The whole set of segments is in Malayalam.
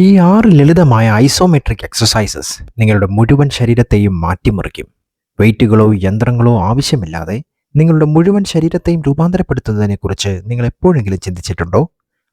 ഈ 6 ലളിതമായ ഐസോമെട്രിക് എക്സസൈസസ് നിങ്ങളുടെ മുഴുവൻ ശരീരത്തെയും മാറ്റിമറിക്കും. വെയിറ്റുകളോ യന്ത്രങ്ങളോ ആവശ്യമില്ലാതെ നിങ്ങളുടെ മുഴുവൻ ശരീരത്തെയും രൂപാന്തരപ്പെടുത്തുന്നതിനെക്കുറിച്ച് നിങ്ങൾ എപ്പോഴെങ്കിലും ചിന്തിച്ചിട്ടുണ്ടോ?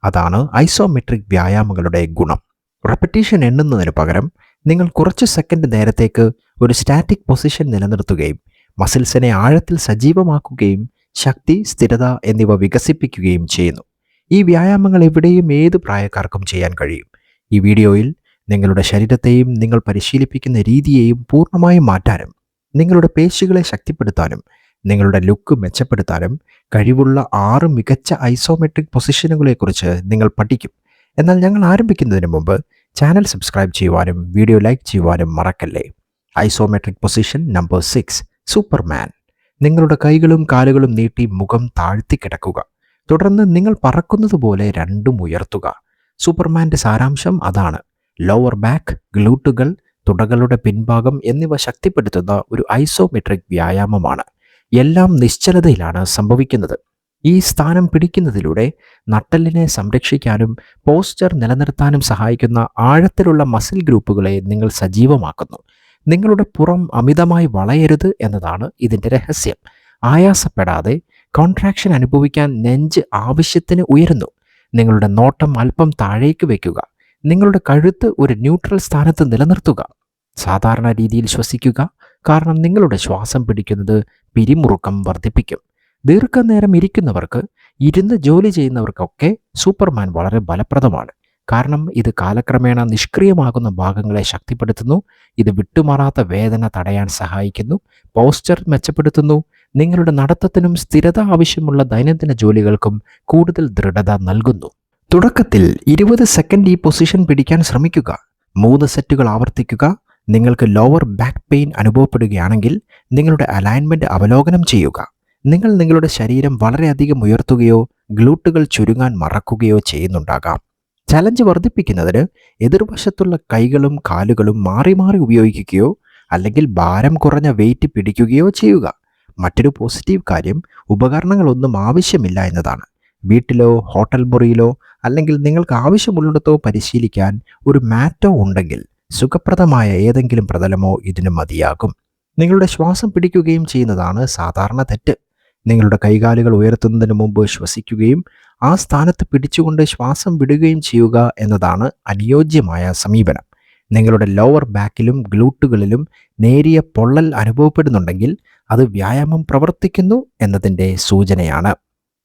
അതാണ് ഐസോമെട്രിക് വ്യായാമങ്ങളുടെ ഗുണം. റെപ്പറ്റീഷൻ എണ്ണുന്നതിന് പകരം നിങ്ങൾ കുറച്ച് സെക്കൻഡ് നേരത്തേക്ക് ഒരു സ്റ്റാറ്റിക് പൊസിഷൻ നിലനിർത്തുകയും മസിൽസിനെ ആഴത്തിൽ സജീവമാക്കുകയും ശക്തി, സ്ഥിരത എന്നിവ വികസിപ്പിക്കുകയും ചെയ്യുന്നു. ഈ വ്യായാമങ്ങൾ എവിടെയും ഏത് പ്രായക്കാർക്കും ചെയ്യാൻ കഴിയും. ഈ വീഡിയോയിൽ നിങ്ങളുടെ ശരീരത്തെയും നിങ്ങൾ പരിശീലിപ്പിക്കുന്ന രീതിയെയും പൂർണ്ണമായും മാറ്റാനും നിങ്ങളുടെ പേശികളെ ശക്തിപ്പെടുത്താനും നിങ്ങളുടെ ലുക്ക് മെച്ചപ്പെടുത്താനും കഴിവുള്ള 6 മികച്ച ഐസോമെട്രിക് പൊസിഷനുകളെക്കുറിച്ച് നിങ്ങൾ പഠിക്കും. എന്നാൽ ഞങ്ങൾ ആരംഭിക്കുന്നതിന് മുമ്പ് ചാനൽ സബ്സ്ക്രൈബ് ചെയ്യുവാനും വീഡിയോ ലൈക്ക് ചെയ്യുവാനും മറക്കല്ലേ. Isometric position number 6, Superman. നിങ്ങളുടെ കൈകളും കാലുകളും നീട്ടി മുഖം താഴ്ത്തി കിടക്കുക. തുടർന്ന് നിങ്ങൾ പറക്കുന്നത് പോലെ രണ്ടും ഉയർത്തുക. സൂപ്പർമാൻ്റെ സാരാംശം അതാണ്. ലോവർ ബാക്ക്, ഗ്ലൂട്ടുകൾ, തുടകളുടെ പിൻഭാഗം എന്നിവ ശക്തിപ്പെടുത്തുന്ന ഒരു ഐസോമെട്രിക് വ്യായാമമാണ്. എല്ലാം നിശ്ചലതയിലാണ് സംഭവിക്കുന്നത്. ഈ സ്ഥാനം പിടിക്കുന്നതിലൂടെ നട്ടെല്ലിനെ സംരക്ഷിക്കാനും പോസ്ചർ നിലനിർത്താനും സഹായിക്കുന്ന ആഴത്തിലുള്ള മസിൽ ഗ്രൂപ്പുകളെ നിങ്ങൾ സജീവമാക്കുന്നു. നിങ്ങളുടെ പുറം അമിതമായി വളയരുത് എന്നതാണ് ഇതിൻ്റെ രഹസ്യം. ആയാസപ്പെടാതെ കോൺട്രാക്ഷൻ അനുഭവിക്കാൻ നെഞ്ച് ആവശ്യത്തിന് ഉയരുന്നു. നിങ്ങളുടെ നോട്ടം അല്പം താഴേക്ക് വയ്ക്കുക. നിങ്ങളുടെ കഴുത്ത് ഒരു ന്യൂട്രൽ സ്ഥാനത്ത് നിലനിർത്തുക. സാധാരണ രീതിയിൽ ശ്വസിക്കുക, കാരണം നിങ്ങളുടെ ശ്വാസം പിടിക്കുന്നത് പിരിമുറുക്കം വർദ്ധിപ്പിക്കും. ദീർഘനേരം ഇരിക്കുന്നവർക്ക്, ഇരുന്ന് ജോലി ചെയ്യുന്നവർക്കൊക്കെ സൂപ്പർമാൻ വളരെ ഫലപ്രദമാണ്. കാരണം ഇത് കാലക്രമേണ നിഷ്ക്രിയമാകുന്ന ഭാഗങ്ങളെ ശക്തിപ്പെടുത്തുന്നു. ഇത് വിട്ടുമാറാത്ത വേദന തടയാൻ സഹായിക്കുന്നു. പോസ്ചർ മെച്ചപ്പെടുത്തുന്നു. നിങ്ങളുടെ നടത്തത്തിനും സ്ഥിരത ആവശ്യമുള്ള ദൈനംദിന ജോലികൾക്കും കൂടുതൽ ദൃഢത നൽകുന്നു. തുടക്കത്തിൽ 20 സെക്കൻഡ് ഈ പൊസിഷൻ പിടിക്കാൻ ശ്രമിക്കുക. 3 സെറ്റുകൾ ആവർത്തിക്കുക. നിങ്ങൾക്ക് ലോവർ ബാക്ക് പെയിൻ അനുഭവപ്പെടുകയാണെങ്കിൽ നിങ്ങളുടെ അലൈൻമെൻറ്റ് അവലോകനം ചെയ്യുക. നിങ്ങൾ നിങ്ങളുടെ ശരീരം വളരെയധികം ഉയർത്തുകയോ ഗ്ലൂട്ടുകൾ ചുരുങ്ങാൻ മറക്കുകയോ ചെയ്യുന്നുണ്ടാകാം. ചലഞ്ച് വർദ്ധിപ്പിക്കുന്നതിന് എതിർവശത്തുള്ള കൈകളും കാലുകളും മാറി മാറി ഉപയോഗിക്കുകയോ അല്ലെങ്കിൽ ഭാരം കുറഞ്ഞ വെയിറ്റ് പിടിക്കുകയോ ചെയ്യുക. മറ്റൊരു പോസിറ്റീവ് കാര്യം ഉപകരണങ്ങളൊന്നും ആവശ്യമില്ല എന്നതാണ്. വീട്ടിലോ ഹോട്ടൽ മുറിയിലോ അല്ലെങ്കിൽ നിങ്ങൾക്ക് ആവശ്യമുള്ളിടത്തോ പരിശീലിക്കാൻ ഒരു മാറ്റോ ഉണ്ടെങ്കിൽ സുഖപ്രദമായ ഏതെങ്കിലും പ്രതലമോ ഇതിന് മതിയാകും. നിങ്ങളുടെ ശ്വാസം പിടിക്കുകയും ചെയ്യുന്നതാണ് സാധാരണ തെറ്റ്. നിങ്ങളുടെ കൈകാലുകൾ ഉയർത്തുന്നതിന് മുമ്പ് ശ്വസിക്കുകയും ആ സ്ഥാനത്ത് പിടിച്ചുകൊണ്ട് ശ്വാസം വിടുകയും ചെയ്യുക എന്നതാണ് അനുയോജ്യമായ സമീപനം. നിങ്ങളുടെ ലോവർ ബാക്കിലും ഗ്ലൂട്ടുകളിലും നേരിയ പൊള്ളൽ അനുഭവപ്പെടുന്നുണ്ടെങ്കിൽ അത് വ്യായാമം പ്രവർത്തിക്കുന്നു എന്നതിൻ്റെ സൂചനയാണ്.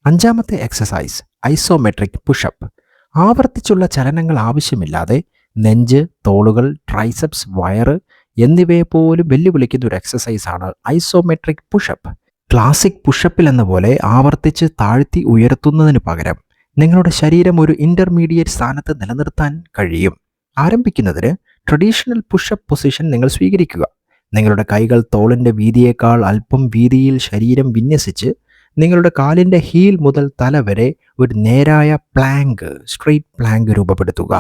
5ാമത്തെ എക്സസൈസ്, ഐസോമെട്രിക് പുഷപ്പ്. ആവർത്തിച്ചുള്ള ചലനങ്ങൾ ആവശ്യമില്ലാതെ നെഞ്ച്, തോളുകൾ, ട്രൈസെപ്സ്, വയറ് എന്നിവയെപ്പോലും വെല്ലുവിളിക്കുന്ന ഒരു എക്സസൈസാണ് ഐസോമെട്രിക് പുഷപ്പ്. ക്ലാസിക് പുഷപ്പിൽ എന്ന പോലെ ആവർത്തിച്ച് താഴ്ത്തി ഉയർത്തുന്നതിന് പകരം നിങ്ങളുടെ ശരീരം ഒരു ഇൻ്റർമീഡിയറ്റ് സ്ഥാനത്ത് നിലനിർത്താൻ കഴിയും. ആരംഭിക്കുന്നതിന് ട്രഡീഷണൽ പുഷപ്പ് പൊസിഷൻ നിങ്ങൾ സ്വീകരിക്കുക. നിങ്ങളുടെ കൈകൾ തോളിൻ്റെ വീതിയേക്കാൾ അല്പം വീതിയിൽ ശരീരം വിന്യസിച്ച് നിങ്ങളുടെ കാലിൻ്റെ ഹീൽ മുതൽ തല വരെ ഒരു നേരായ പ്ലാങ്ക്, സ്ട്രെയിറ്റ് പ്ലാങ്ക് രൂപപ്പെടുത്തുക.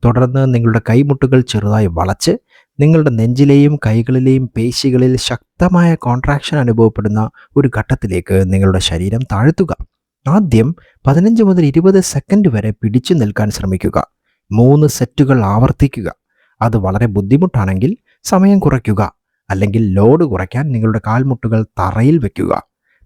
തുടർന്ന് നിങ്ങളുടെ കൈമുട്ടുകൾ ചെറുതായി വളച്ച് നിങ്ങളുടെ നെഞ്ചിലെയും കൈകളിലെയും പേശികളിൽ ശക്തമായ കോൺട്രാക്ഷൻ അനുഭവപ്പെടുന്ന ഒരു ഘട്ടത്തിലേക്ക് നിങ്ങളുടെ ശരീരം താഴ്ത്തുക. ആദ്യം 15 മുതൽ 20 സെക്കൻഡ് വരെ പിടിച്ചു നിൽക്കാൻ ശ്രമിക്കുക. 3 സെറ്റുകൾ ആവർത്തിക്കുക. അത് വളരെ ബുദ്ധിമുട്ടാണെങ്കിൽ സമയം കുറയ്ക്കുക, അല്ലെങ്കിൽ ലോഡ് കുറയ്ക്കാൻ നിങ്ങളുടെ കാൽമുട്ടുകൾ തറയിൽ വയ്ക്കുക.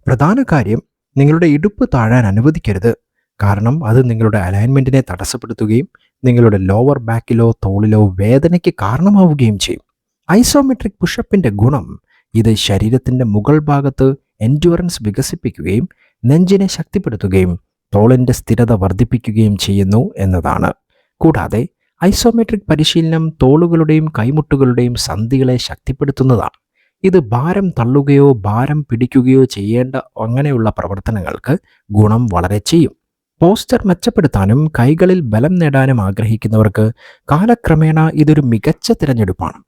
പ്രധാന കാര്യം, നിങ്ങളുടെ ഇടുപ്പ് താഴാൻ അനുവദിക്കരുത്, കാരണം അത് നിങ്ങളുടെ അലൈൻമെൻറ്റിനെ തടസ്സപ്പെടുത്തുകയും നിങ്ങളുടെ ലോവർ ബാക്കിലോ തോളിലോ വേദനയ്ക്ക് കാരണമാവുകയും ചെയ്യും. ഐസോമെട്രിക് പുഷപ്പിൻ്റെ ഗുണം, ഇത് ശരീരത്തിൻ്റെ മുകൾ ഭാഗത്ത് എൻഡ്യൂറൻസ് വികസിപ്പിക്കുകയും നെഞ്ചിനെ ശക്തിപ്പെടുത്തുകയും തോളിൻ്റെ സ്ഥിരത വർദ്ധിപ്പിക്കുകയും ചെയ്യുന്നു എന്നതാണ്. കൂടാതെ ഐസോമെട്രിക് പരിശീലനം തോളുകളുടെയും കൈമുട്ടുകളുടെയും സന്ധികളെ ശക്തിപ്പെടുത്തുന്നതാണ്. ഇത് ഭാരം തള്ളുകയോ ഭാരം പിടിക്കുകയോ ചെയ്യേണ്ട അങ്ങനെയുള്ള പ്രവർത്തനങ്ങൾക്ക് ഗുണം വളരെ ചെയ്യും. പോസ്ചർ മെച്ചപ്പെടുത്താനും കൈകളിൽ ബലം നേടാനും ആഗ്രഹിക്കുന്നവർക്ക് കാലക്രമേണ ഇതൊരു മികച്ച തിരഞ്ഞെടുപ്പാണ്.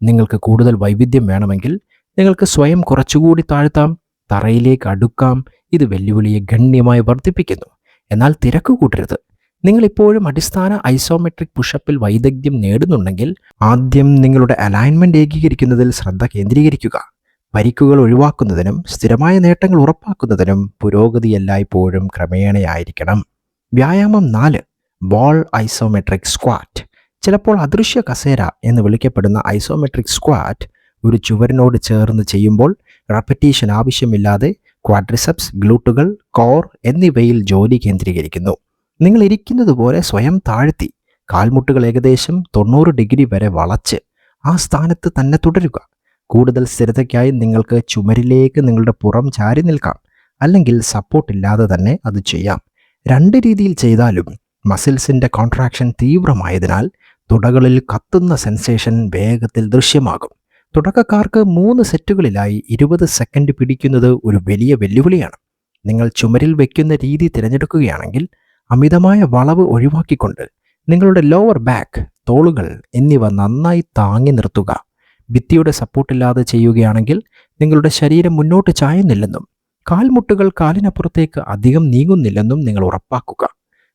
നിങ്ങൾക്ക് കൂടുതൽ വൈവിധ്യം വേണമെങ്കിൽ നിങ്ങൾക്ക് സ്വയം കുറച്ചുകൂടി താഴ്ത്താം, തറയിലേക്ക് അടുക്കാം. ഇത് വെല്ലുവിളിയെ ഗണ്യമായി വർദ്ധിപ്പിക്കുന്നു. എന്നാൽ തിരക്ക് കൂട്ടരുത്. നിങ്ങൾ ഇപ്പോഴും അടിസ്ഥാന ഐസോമെട്രിക് പുഷപ്പിൽ വൈദഗ്ധ്യം നേടുന്നുണ്ടെങ്കിൽ ആദ്യം നിങ്ങളുടെ അലൈൻമെൻറ്റ് ഏകീകരിക്കുന്നതിൽ ശ്രദ്ധ കേന്ദ്രീകരിക്കുക. പരിക്കുകൾ ഒഴിവാക്കുന്നതിനും സ്ഥിരമായ നേട്ടങ്ങൾ ഉറപ്പാക്കുന്നതിനും പുരോഗതി എല്ലായ്പ്പോഴും ക്രമേണയായിരിക്കണം. വ്യായാമം 4, ബോൾ ഐസോമെട്രിക് സ്ക്വാറ്റ്. ചിലപ്പോൾ അദൃശ്യ കസേര എന്ന് വിളിക്കപ്പെടുന്ന ഐസോമെട്രിക് സ്ക്വാറ്റ് ഒരു ചുവരിനോട് ചേർന്ന് ചെയ്യുമ്പോൾ റെപ്പറ്റീഷൻ ആവശ്യമില്ലാതെ ക്വാഡ്രിസെപ്സ്, ഗ്ലൂട്ടുകൾ, കോർ എന്നിവയിൽ ജോലി കേന്ദ്രീകരിക്കുന്നു. നിങ്ങൾ ഇരിക്കുന്നത് പോലെ സ്വയം താഴ്ത്തി കാൽമുട്ടുകൾ ഏകദേശം 90 ഡിഗ്രി വരെ വളച്ച് ആ സ്ഥാനത്ത് തന്നെ തുടരുക. കൂടുതൽ സ്ഥിരതയ്ക്കായി നിങ്ങൾക്ക് ചുമരിലേക്ക് നിങ്ങളുടെ പുറം ചാരി നിൽക്കാം, അല്ലെങ്കിൽ സപ്പോർട്ട് ഇല്ലാതെ തന്നെ അത് ചെയ്യാം. 2 രീതിയിൽ ചെയ്താലും മസിൽസിൻ്റെ കോൺട്രാക്ഷൻ തീവ്രമായതിനാൽ തുടകളിൽ കത്തുന്ന സെൻസേഷൻ വേഗത്തിൽ ദൃശ്യമാകും. തുടക്കക്കാർക്ക് 3 സെറ്റുകളിലായി 20 സെക്കൻഡ് പിടിക്കുന്നത് ഒരു വലിയ വെല്ലുവിളിയാണ്. നിങ്ങൾ ചുമരിൽ വയ്ക്കുന്ന രീതി തിരഞ്ഞെടുക്കുകയാണെങ്കിൽ അമിതമായ വളവ് ഒഴിവാക്കിക്കൊണ്ട് നിങ്ങളുടെ ലോവർ ബാക്ക്, തോളുകൾ എന്നിവ നന്നായി താങ്ങി നിർത്തുക. ഭിത്തിയുടെ സപ്പോർട്ടില്ലാതെ ചെയ്യുകയാണെങ്കിൽ നിങ്ങളുടെ ശരീരം മുന്നോട്ട് ചായുന്നില്ലെന്നും കാൽമുട്ടുകൾ കാലിനപ്പുറത്തേക്ക് അധികം നീങ്ങുന്നില്ലെന്നും നിങ്ങൾ ഉറപ്പാക്കുക.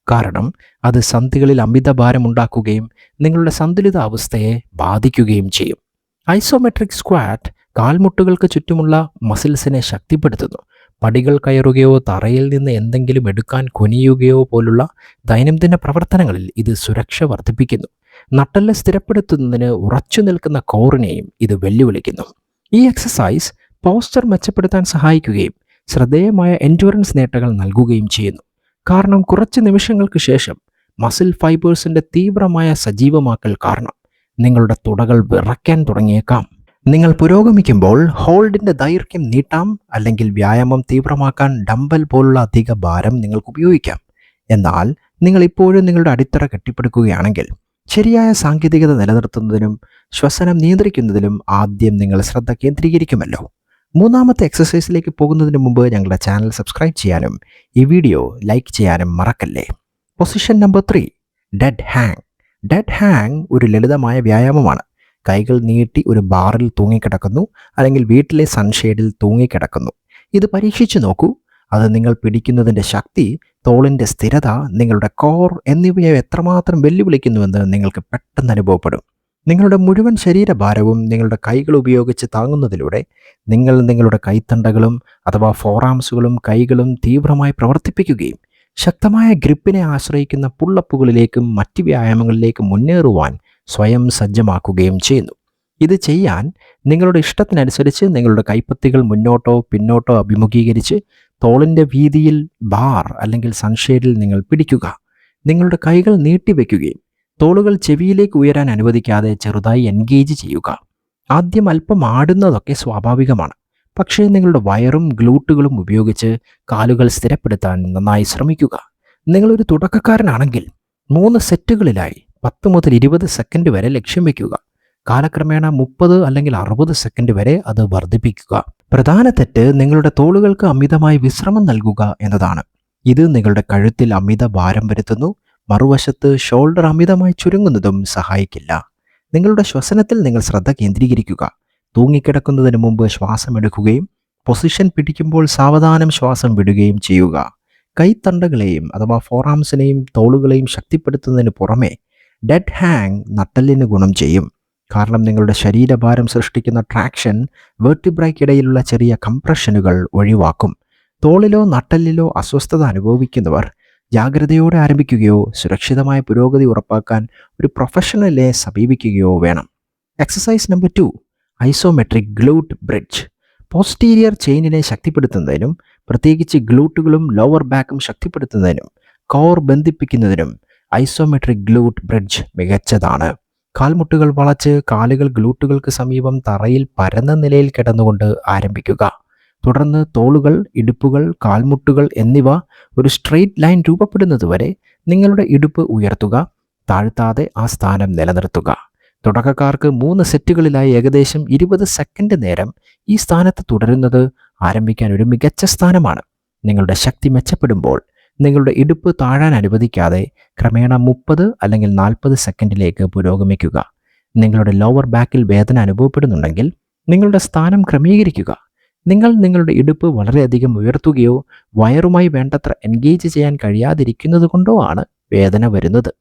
കാരണം അത് സന്ധികളിൽ അമിതഭാരം ഉണ്ടാക്കുകയും നിങ്ങളുടെ സന്തുലിതാവസ്ഥയെ ബാധിക്കുകയും ചെയ്യും. ഐസോമെട്രിക് സ്ക്വാറ്റ് കാൽമുട്ടുകൾക്ക് ചുറ്റുമുള്ള മസിൽസിനെ ശക്തിപ്പെടുത്തുന്നു. പടികൾ കയറുകയോ തറയിൽ നിന്ന് എന്തെങ്കിലും എടുക്കാൻ കുനിയുകയോ പോലുള്ള ദൈനംദിന പ്രവർത്തനങ്ങളിൽ ഇത് സുരക്ഷ വർദ്ധിപ്പിക്കുന്നു. നട്ടെല്ല് സ്ഥിരപ്പെടുത്തുന്നതിന് ഉറച്ചു നിൽക്കുന്ന കോറിനെയും ഇത് വെല്ലുവിളിക്കുന്നു. ഈ എക്സസൈസ് പോസ്ചർ മെച്ചപ്പെടുത്താൻ സഹായിക്കുകയും ശ്രദ്ധേയമായ എൻഡ്യൂറൻസ് നേട്ടങ്ങൾ നൽകുകയും ചെയ്യുന്നു. കാരണം കുറച്ച് നിമിഷങ്ങൾക്ക് ശേഷം മസിൽ ഫൈബേഴ്സിൻ്റെ തീവ്രമായ സജീവമാക്കൽ കാരണം നിങ്ങളുടെ തുടകൾ വിറയ്ക്കാൻ തുടങ്ങിയേക്കാം. നിങ്ങൾ പുരോഗമിക്കുമ്പോൾ ഹോൾഡിൻ്റെ ദൈർഘ്യം നീട്ടാം, അല്ലെങ്കിൽ വ്യായാമം തീവ്രമാക്കാൻ ഡംബൽ പോലുള്ള അധിക ഭാരം നിങ്ങൾക്ക് ഉപയോഗിക്കാം. എന്നാൽ നിങ്ങൾ ഇപ്പോഴും നിങ്ങളുടെ അടിത്തറ കെട്ടിപ്പടുക്കുകയാണെങ്കിൽ ശരിയായ സാങ്കേതികത നിലനിർത്തുന്നതിനും ശ്വസനം നിയന്ത്രിക്കുന്നതിലും ആദ്യം നിങ്ങൾ ശ്രദ്ധ കേന്ദ്രീകരിക്കുമല്ലോ. 3ാമത്തെ എക്സസൈസിലേക്ക് പോകുന്നതിന് മുമ്പ് ഞങ്ങളുടെ ചാനൽ സബ്സ്ക്രൈബ് ചെയ്യാനും ഈ വീഡിയോ ലൈക്ക് ചെയ്യാനും മറക്കല്ലേ. Position number 3, dead hang. Dead hang ഒരു ലളിതമായ വ്യായാമമാണ്. കൈകൾ നീട്ടി ഒരു ബാറിൽ തൂങ്ങിക്കിടക്കുന്നു, അല്ലെങ്കിൽ വീട്ടിലെ സൺഷെയ്ഡിൽ തൂങ്ങിക്കിടക്കുന്നു. ഇത് പരീക്ഷിച്ചു നോക്കൂ. അത് നിങ്ങൾ പിടിക്കുന്നതിൻ്റെ ശക്തി, തോളിൻ്റെ സ്ഥിരത, നിങ്ങളുടെ കോർ എന്നിവയെ എത്രമാത്രം വെല്ലുവിളിക്കുന്നുവെന്ന് നിങ്ങൾക്ക് പെട്ടെന്ന് അനുഭവപ്പെടും. നിങ്ങളുടെ മുഴുവൻ ശരീരഭാരവും നിങ്ങളുടെ കൈകൾ ഉപയോഗിച്ച് താങ്ങുന്നതിലൂടെ നിങ്ങൾ നിങ്ങളുടെ കൈത്തണ്ടകളും അഥവാ ഫോറാംസുകളും കൈകളും തീവ്രമായി പ്രവർത്തിപ്പിക്കുകയും ശക്തമായ ഗ്രിപ്പിനെ ആശ്രയിക്കുന്ന പുള്ളപ്പുകളിലേക്കും മറ്റ് വ്യായാമങ്ങളിലേക്കും മുന്നേറുവാൻ സ്വയം സജ്ജമാക്കുകയും ചെയ്യുന്നു. ഇത് ചെയ്യാൻ നിങ്ങളുടെ ഇഷ്ടത്തിനനുസരിച്ച് നിങ്ങളുടെ കൈപ്പത്തികൾ മുന്നോട്ടോ പിന്നോട്ടോ അഭിമുഖീകരിച്ച് തോളിൻ്റെ വീതിയിൽ ബാർ അല്ലെങ്കിൽ സൺഷെയ്ഡിൽ നിങ്ങൾ പിടിക്കുക. നിങ്ങളുടെ കൈകൾ നീട്ടിവെക്കുകയും തോളുകൾ ചെവിയിലേക്ക് ഉയരാൻ അനുവദിക്കാതെ ചെറുതായി എൻഗേജ് ചെയ്യുക. ആദ്യം അല്പം ആടുന്നതൊക്കെ സ്വാഭാവികമാണ്, പക്ഷേ നിങ്ങളുടെ വയറും ഗ്ലൂട്ടുകളും ഉപയോഗിച്ച് കാലുകൾ സ്ഥിരപ്പെടുത്താൻ നന്നായി ശ്രമിക്കുക. നിങ്ങളൊരു തുടക്കക്കാരനാണെങ്കിൽ 3 സെറ്റുകളിലായി 10 മുതൽ 20 സെക്കൻഡ് വരെ ലക്ഷ്യം വയ്ക്കുക. കാലക്രമേണ 30 അല്ലെങ്കിൽ 60 സെക്കൻഡ് വരെ അത് വർദ്ധിപ്പിക്കുക. പ്രധാന തെറ്റ് നിങ്ങളുടെ തോളുകൾക്ക് അമിതമായി വിശ്രമം നൽകുക എന്നതാണ്. ഇത് നിങ്ങളുടെ കഴുത്തിൽ അമിത ഭാരം വരുത്തുന്നു. മറുവശത്ത് ഷോൾഡർ അമിതമായി ചുരുങ്ങുന്നതും സഹായിക്കില്ല. നിങ്ങളുടെ ശ്വസനത്തിൽ നിങ്ങൾ ശ്രദ്ധ കേന്ദ്രീകരിക്കുക. തൂങ്ങിക്കിടക്കുന്നതിന് മുമ്പ് ശ്വാസമെടുക്കുകയും പൊസിഷൻ പിടിക്കുമ്പോൾ സാവധാനം ശ്വാസം വിടുകയും ചെയ്യുക. കൈത്തണ്ടകളെയും അഥവാ ഫോറാംസിനെയും തോളുകളെയും ശക്തിപ്പെടുത്തുന്നതിന് പുറമെ ഡെഡ് ഹാങ് നട്ടെല്ലിന് ഗുണം ചെയ്യും. കാരണം നിങ്ങളുടെ ശരീരഭാരം സൃഷ്ടിക്കുന്ന ട്രാക്ഷൻ വെർട്ടിബ്രയ്ക്കിടയിലുള്ള ചെറിയ കംപ്രഷനുകൾ ഒഴിവാക്കും. തോളിലോ നട്ടെല്ലിലോ അസ്വസ്ഥത അനുഭവിക്കുന്നവർ ജാഗ്രതയോടെ ആരംഭിക്കുകയോ സുരക്ഷിതമായ പുരോഗതി ഉറപ്പാക്കാൻ ഒരു പ്രൊഫഷണലിനെ സമീപിക്കുകയോ വേണം. Exercise number 2, isometric glute bridge. Posterior ചെയിനിനെ ശക്തിപ്പെടുത്തുന്നതിനും പ്രത്യേകിച്ച് ഗ്ലൂട്ടുകളും ലോവർ ബാക്കും ശക്തിപ്പെടുത്തുന്നതിനും കോർ ബന്ധിപ്പിക്കുന്നതിനും ഐസോമെട്രിക് ഗ്ലൂട്ട് ബ്രിഡ്ജ് മികച്ചതാണ്. കാൽമുട്ടുകൾ വളച്ച് കാലുകൾ ഗ്ലൂട്ടുകൾക്ക് സമീപം തറയിൽ പരന്ന നിലയിൽ കിടന്നുകൊണ്ട് ആരംഭിക്കുക. തുടർന്ന് തോളുകൾ, ഇടുപ്പുകൾ, കാൽമുട്ടുകൾ എന്നിവ ഒരു സ്ട്രെയിറ്റ് ലൈൻ രൂപപ്പെടുന്നതുവരെ നിങ്ങളുടെ ഇടുപ്പ് ഉയർത്തുക. താഴ്ത്താതെ ആ സ്ഥാനം നിലനിർത്തുക. തുടക്കക്കാർക്ക് 3 സെറ്റുകളിലായി ഏകദേശം 20 സെക്കൻഡ് നേരം ഈ സ്ഥാനത്ത് തുടരുന്നത് ആരംഭിക്കാൻ ഒരു മികച്ച സ്ഥാനമാണ്. നിങ്ങളുടെ ശക്തി മെച്ചപ്പെടുമ്പോൾ നിങ്ങളുടെ ഇടുപ്പ് താഴാൻ അനുവദിക്കാതെ ക്രമേണ 30 അല്ലെങ്കിൽ 40 സെക്കൻഡിലേക്ക് പുരോഗമിക്കുക. നിങ്ങളുടെ ലോവർ ബാക്കിൽ വേദന അനുഭവപ്പെടുന്നുണ്ടെങ്കിൽ നിങ്ങളുടെ സ്ഥാനം ക്രമീകരിക്കുക. നിങ്ങൾ നിങ്ങളുടെ ഇടുപ്പ് വളരെയധികം ഉയർത്തുകയോ വയറുമായി വേണ്ടത്ര എൻഗേജ് ചെയ്യാൻ കഴിയാതിരിക്കുന്നത് കൊണ്ടോ ആണ് വേദന വരുന്നത്.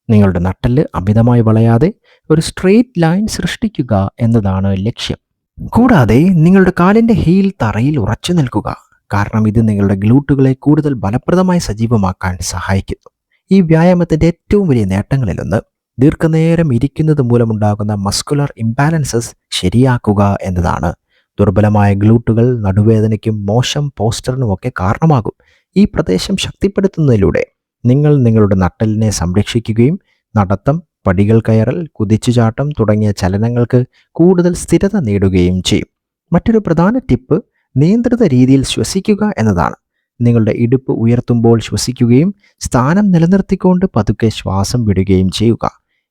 നിങ്ങളുടെ നട്ടെല്ല് അമിതമായി വളയാതെ ഒരു സ്ട്രെയിറ്റ് ലൈൻ സൃഷ്ടിക്കുക എന്നതാണ് ലക്ഷ്യം. കൂടാതെ നിങ്ങളുടെ കാലിൻ്റെ ഹീൽ തറയിൽ ഉറച്ചു നിൽക്കുക. കാരണം ഇത് നിങ്ങളുടെ ഗ്ലൂട്ടുകളെ കൂടുതൽ ഫലപ്രദമായി സജീവമാക്കാൻ സഹായിക്കുന്നു. ഈ വ്യായാമത്തിൻ്റെ ഏറ്റവും വലിയ നേട്ടങ്ങളിലൊന്ന് ദീർഘനേരം ഇരിക്കുന്നത് മൂലമുണ്ടാകുന്ന മസ്കുലർ ഇംബാലൻസസ് ശരിയാക്കുക എന്നതാണ്. ദുർബലമായ ഗ്ലൂട്ടുകൾ നടുവേദനയ്ക്കും മോശം പോസ്റ്ററിനുമൊക്കെ കാരണമാകും. ഈ പ്രദേശം ശക്തിപ്പെടുത്തുന്നതിലൂടെ നിങ്ങൾ നിങ്ങളുടെ നട്ടെല്ലിനെ സംരക്ഷിക്കുകയും നടത്തം, പടികൾ കയറൽ, കുതിച്ചുചാട്ടം തുടങ്ങിയ ചലനങ്ങൾക്ക് കൂടുതൽ സ്ഥിരത നേടുകയും ചെയ്യും. മറ്റൊരു പ്രധാന ടിപ്പ് നിയന്ത്രിത രീതിയിൽ ശ്വസിക്കുക എന്നതാണ്. നിങ്ങളുടെ ഇടുപ്പ് ഉയർത്തുമ്പോൾ ശ്വസിക്കുകയും സ്ഥാനം നിലനിർത്തിക്കൊണ്ട് പതുക്കെ ശ്വാസം വിടുകയും ചെയ്യുക.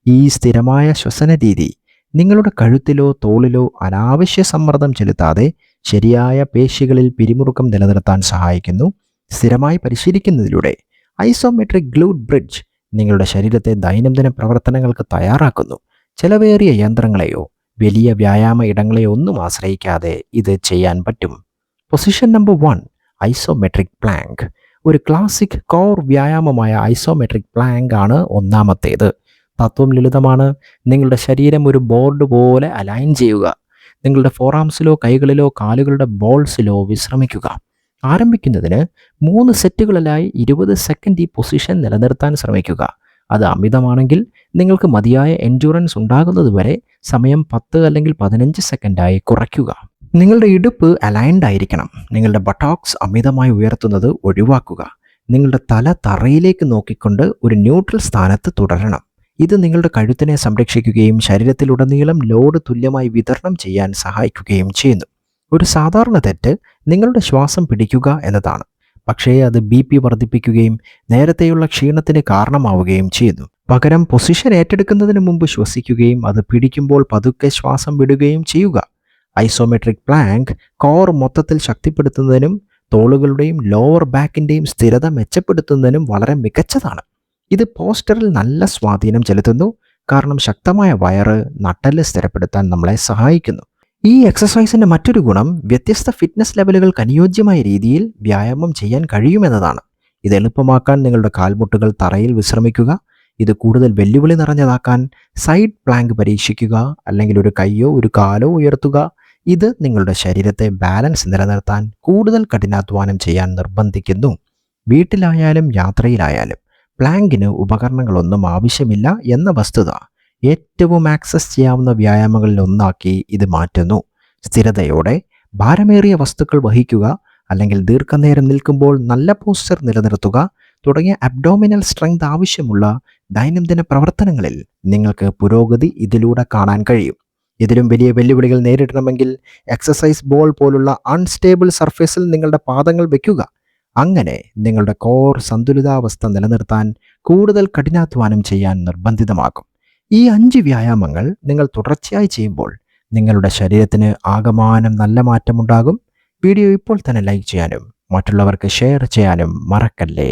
ഈ സ്ഥിരമായ ശ്വസന രീതി നിങ്ങളുടെ കഴുത്തിലോ തോളിലോ അനാവശ്യ സമ്മർദ്ദം ചെലുത്താതെ ശരിയായ പേശികളിൽ പിരിമുറുക്കം നിലനിർത്താൻ സഹായിക്കുന്നു. സ്ഥിരമായി പരിശീലിക്കുന്നതിലൂടെ ഐസോമെട്രിക് ഗ്ലൂട്ട് ബ്രിഡ്ജ് നിങ്ങളുടെ ശരീരത്തെ ദൈനംദിന പ്രവർത്തനങ്ങൾക്ക് തയ്യാറാക്കുന്നു. ചെലവേറിയ യന്ത്രങ്ങളെയോ വലിയ വ്യായാമ ഇടങ്ങളെയോ ഒന്നും ആശ്രയിക്കാതെ ഇത് ചെയ്യാൻ പറ്റും. Position number 1, isometric plank. ഒരു ക്ലാസിക് കോർ വ്യായാമമായ ഐസോമെട്രിക് പ്ലാങ്ക് ആണ് ഒന്നാമത്തേത്. തത്വം ലളിതമാണ്. നിങ്ങളുടെ ശരീരം ഒരു ബോർഡ് പോലെ അലൈൻ ചെയ്യുക. നിങ്ങളുടെ ഫോറാംസിലോ കൈകളിലോ കാലുകളുടെ ബോൾസിലോ വിശ്രമിക്കുക. ആരംഭിക്കുന്നതിന് 3 സെറ്റുകളിലായി 20 സെക്കൻഡ് ഈ പൊസിഷൻ നിലനിർത്താൻ ശ്രമിക്കുക. അത് അമിതമാണെങ്കിൽ നിങ്ങൾക്ക് മതിയായ എൻഡ്യൂറൻസ് ഉണ്ടാകുന്നതുവരെ സമയം 10 അല്ലെങ്കിൽ 15 സെക്കൻഡായി കുറയ്ക്കുക. നിങ്ങളുടെ ഇടുപ്പ് അലൈൻഡ് ആയിരിക്കണം. നിങ്ങളുടെ ബട്ടോക്സ് അമിതമായി ഉയർത്തുന്നത് ഒഴിവാക്കുക. നിങ്ങളുടെ തല തറയിലേക്ക് നോക്കിക്കൊണ്ട് ഒരു ന്യൂട്രൽ സ്ഥാനത്ത് തുടരണം. ഇത് നിങ്ങളുടെ കഴുത്തിനെ സംരക്ഷിക്കുകയും ശരീരത്തിലുടനീളം ലോഡ് തുല്യമായി വിതരണം ചെയ്യാൻ സഹായിക്കുകയും ചെയ്യുന്നു. ഒരു സാധാരണ തെറ്റ് നിങ്ങളുടെ ശ്വാസം പിടിക്കുക എന്നതാണ്. പക്ഷേ അത് BP വർദ്ധിപ്പിക്കുകയും നേരത്തെയുള്ള ക്ഷീണത്തിന് കാരണമാവുകയും ചെയ്യുന്നു. പകരം പൊസിഷൻ ഏറ്റെടുക്കുന്നതിന് മുമ്പ് ശ്വസിക്കുകയും അത് പിടിക്കുമ്പോൾ പതുക്കെ ശ്വാസം വിടുകയും ചെയ്യുക. ഐസോമെട്രിക് പ്ലാങ്ക് കോർ മൊത്തത്തിൽ ശക്തിപ്പെടുത്തുന്നതിനും തോളുകളുടെയും ലോവർ ബാക്കിൻ്റെയും സ്ഥിരത മെച്ചപ്പെടുത്തുന്നതിനും വളരെ മികച്ചതാണ്. ഇത് പോസ്റ്ററിൽ നല്ല സ്വാധീനം ചെലുത്തുന്നു, കാരണം ശക്തമായ വയറ് നട്ടെല്ല് സ്ഥിരപ്പെടുത്താൻ നമ്മളെ സഹായിക്കുന്നു. ഈ എക്സസൈസിൻ്റെ മറ്റൊരു ഗുണം വ്യത്യസ്ത ഫിറ്റ്നസ് ലെവലുകൾക്ക് അനുയോജ്യമായ രീതിയിൽ വ്യായാമം ചെയ്യാൻ കഴിയുമെന്നതാണ്. ഇത് എളുപ്പമാക്കാൻ നിങ്ങളുടെ കാൽമുട്ടുകൾ തറയിൽ വിശ്രമിക്കുക. ഇത് കൂടുതൽ വെല്ലുവിളി നിറഞ്ഞതാക്കാൻ സൈഡ് പ്ലാങ്ക് പരീക്ഷിക്കുക, അല്ലെങ്കിൽ ഒരു കൈയോ ഒരു കാലോ ഉയർത്തുക. ഇത് നിങ്ങളുടെ ശരീരത്തെ ബാലൻസ് നിലനിർത്താൻ കൂടുതൽ കഠിനാധ്വാനം ചെയ്യാൻ നിർബന്ധിക്കുന്നു. വീട്ടിലായാലും യാത്രയിലായാലും പ്ലാങ്കിന് ഉപകരണങ്ങളൊന്നും ആവശ്യമില്ല എന്ന വസ്തുത ഏറ്റവും ആക്സസ് ചെയ്യാവുന്ന വ്യായാമങ്ങളിൽ ഒന്നാക്കി ഇത് മാറ്റുന്നു. സ്ഥിരതയോടെ ഭാരമേറിയ വസ്തുക്കൾ വഹിക്കുക, അല്ലെങ്കിൽ ദീർഘനേരം നിൽക്കുമ്പോൾ നല്ല പോസ്ചർ നിലനിർത്തുക തുടങ്ങിയ അബ്ഡോമിനൽ സ്ട്രെങ്ത് ആവശ്യമുള്ള ദൈനംദിന പ്രവർത്തനങ്ങളിൽ നിങ്ങൾക്ക് പുരോഗതി ഇതിലൂടെ കാണാൻ കഴിയും. ഇതിലും വലിയ വെല്ലുവിളികൾ നേരിടണമെങ്കിൽ എക്സസൈസ് ബോൾ പോലുള്ള അൺസ്റ്റേബിൾ സർഫേസിൽ നിങ്ങളുടെ പാദങ്ങൾ വയ്ക്കുക. അങ്ങനെ നിങ്ങളുടെ കോർ സന്തുലിതാവസ്ഥ നിലനിർത്താൻ കൂടുതൽ കഠിനാധ്വാനം ചെയ്യാൻ നിർബന്ധിതമാക്കും. ഈ 5 വ്യായാമങ്ങൾ നിങ്ങൾ തുടർച്ചയായി ചെയ്യുമ്പോൾ നിങ്ങളുടെ ശരീരത്തിന് ആകമാനം നല്ല മാറ്റമുണ്ടാകും. വീഡിയോ ഇപ്പോൾ തന്നെ ലൈക്ക് ചെയ്യാനും മറ്റുള്ളവർക്ക് ഷെയർ ചെയ്യാനും മറക്കല്ലേ.